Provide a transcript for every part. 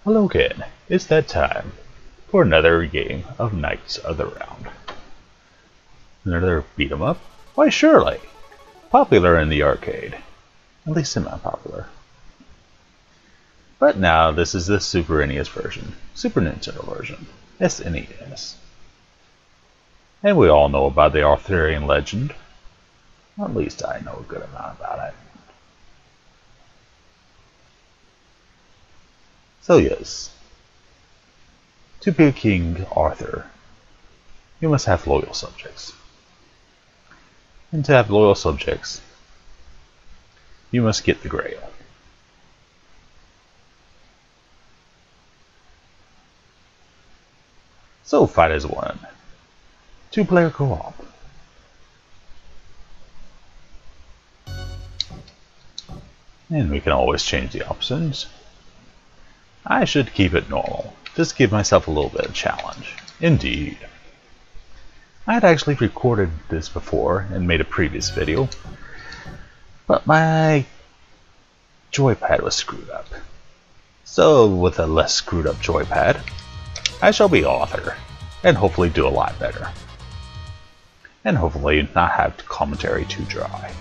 Hello again, it's that time for another game of Knights of the Round. Another beat 'em up? Why surely! Popular in the arcade. At least semi-popular. But now this is the Super NES version. Super Nintendo version. SNES. And we all know about the Arthurian legend. At least I know a good amount about it. So yes, to be King Arthur, you must have loyal subjects. And to have loyal subjects, you must get the Grail. So fight as one. 2-player co-op. And we can always change the options. I should keep it normal, just give myself a little bit of challenge. Indeed. I had actually recorded this before and made a previous video, but my joypad was screwed up. So with a less screwed up joypad, I shall be Arthur, and hopefully do a lot better. And hopefully not have commentary too dry.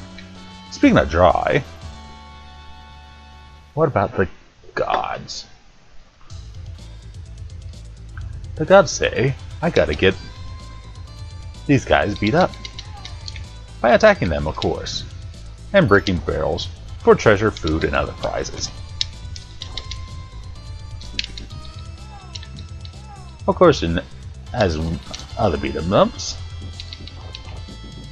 Speaking of dry, what about the gods? The gods say, I gotta get these guys beat up. By attacking them, of course. And breaking barrels for treasure, food, and other prizes. Of course, as other beat 'em ups,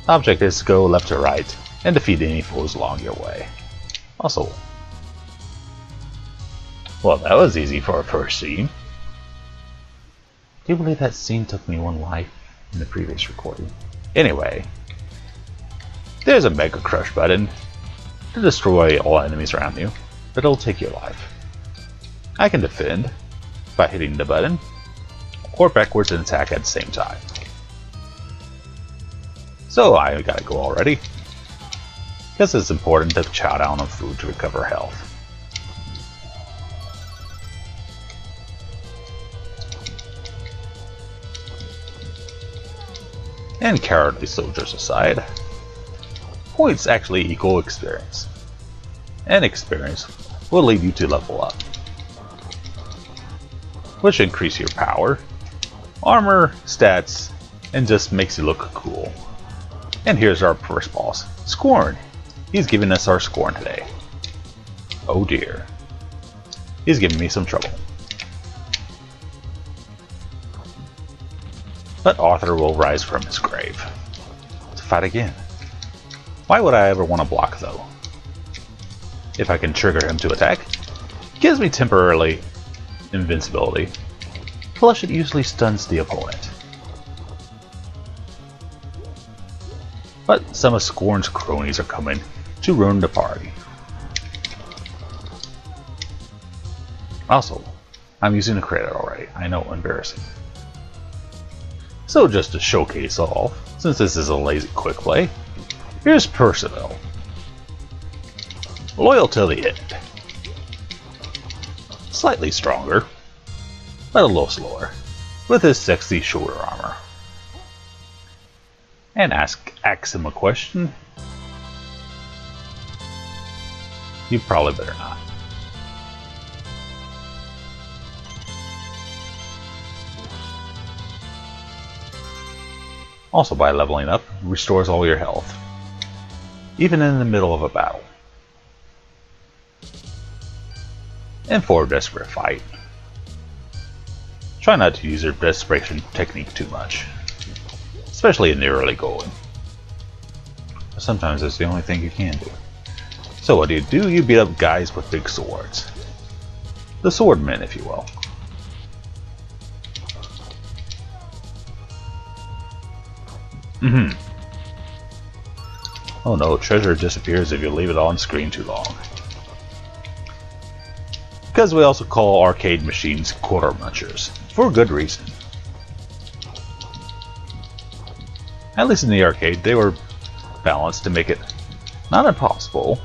the object is to go left to right and defeat any foes along your way. Also, well, that was easy for a first scene. Do you believe that scene took me one life in the previous recording? Anyway, there's a Mega Crush button to destroy all enemies around you, but it'll take your life. I can defend by hitting the button, or backwards and attack at the same time. So I gotta go already, because it's important to chow down on food to recover health. And cowardly soldiers aside, points actually equal experience. And experience will lead you to level up, which increase your power, armor, stats, and just makes you look cool. And here's our first boss, Scorn. He's giving us our Scorn today. Oh dear. He's giving me some trouble. But Arthur will rise from his grave to fight again. Why would I ever want to block though? If I can trigger him to attack, it gives me temporarily invincibility. Plus it usually stuns the opponent. But some of Scorn's cronies are coming to ruin the party. Also, I'm using a credit already. I know, embarrassing. So just to showcase off, since this is a LzQukPlay, here's Percival. Loyal till the end. Slightly stronger, but a little slower, with his sexy shoulder armor. And ask him a question? You probably better not. Also, by leveling up, restores all your health, even in the middle of a battle. And for a desperate fight, try not to use your desperation technique too much, especially in the early going. Sometimes that's the only thing you can do. So what do? You beat up guys with big swords. The swordmen, if you will. Oh no, treasure disappears if you leave it on screen too long. Because we also call arcade machines quarter munchers, for good reason. At least in the arcade, they were balanced to make it not impossible,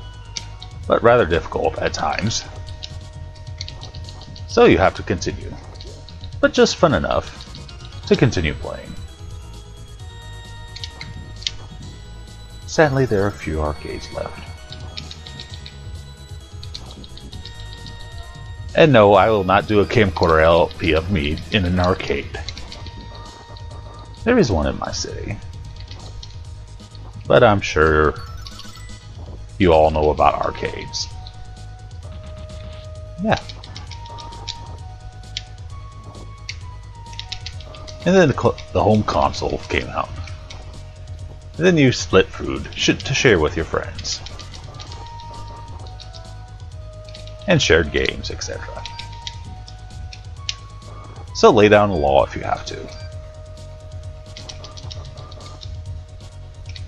but rather difficult at times. So you have to continue, but just fun enough to continue playing. Sadly, there are few arcades left. And no, I will not do a camcorder LP of me in an arcade. There is one in my city, but I'm sure you all know about arcades. Yeah. And then the home console came out. And then you split food to share with your friends. And shared games, etc. So lay down the law if you have to.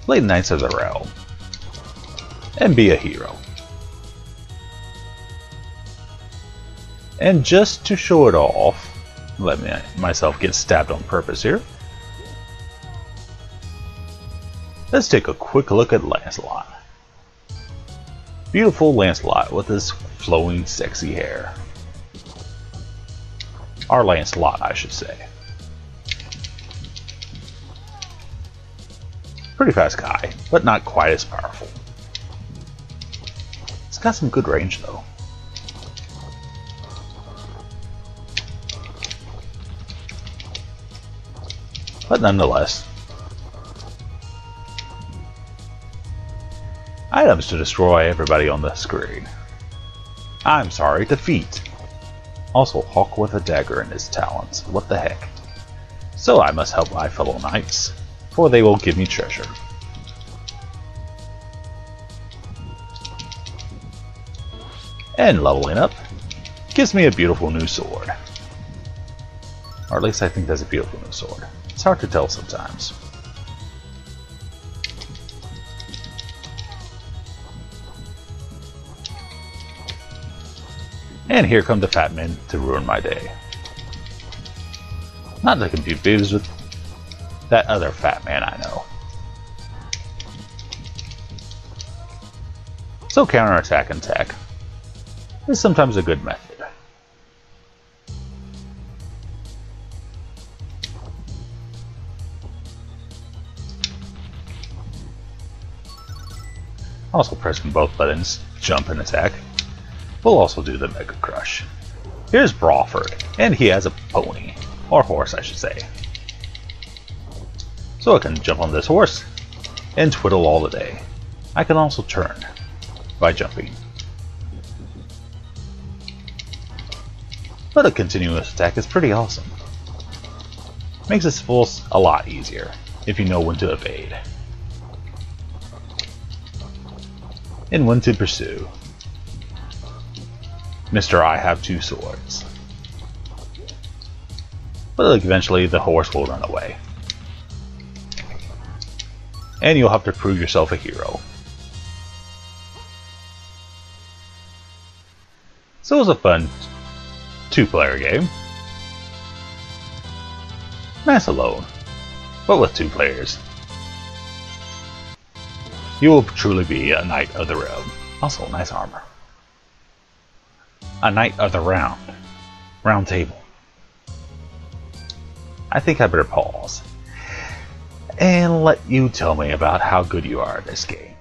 Play Knights of the Realm. And be a hero. And just to show it off, let myself get stabbed on purpose here. Let's take a quick look at Lancelot. Beautiful Lancelot with his flowing sexy hair. Or Lancelot, I should say. Pretty fast guy, but not quite as powerful. It's got some good range though. But nonetheless, items to destroy everybody on the screen. I'm sorry, defeat. Also, Hawk with a dagger in his talons. What the heck? So I must help my fellow knights, for they will give me treasure. And leveling up gives me a beautiful new sword. Or at least I think that's a beautiful new sword. It's hard to tell sometimes. And here come the fat men to ruin my day. Not to be confused with that other fat man I know. So counterattack and attack is sometimes a good method. Also pressing both buttons, jump and attack. We'll also do the Mega Crush. Here's Brawford, and he has a pony. Or horse, I should say. So I can jump on this horse and twiddle all the day. I can also turn by jumping. But a continuous attack is pretty awesome. Makes this full a lot easier if you know when to evade. And when to pursue. Mr. I have two swords. But eventually the horse will run away. And you'll have to prove yourself a hero. So it was a fun two-player game. Nice alone, but with two players. You will truly be a Knight of the Realm. Also, nice armor. A Knight of the Round Table. I think I better pause and let you tell me about how good you are at this game.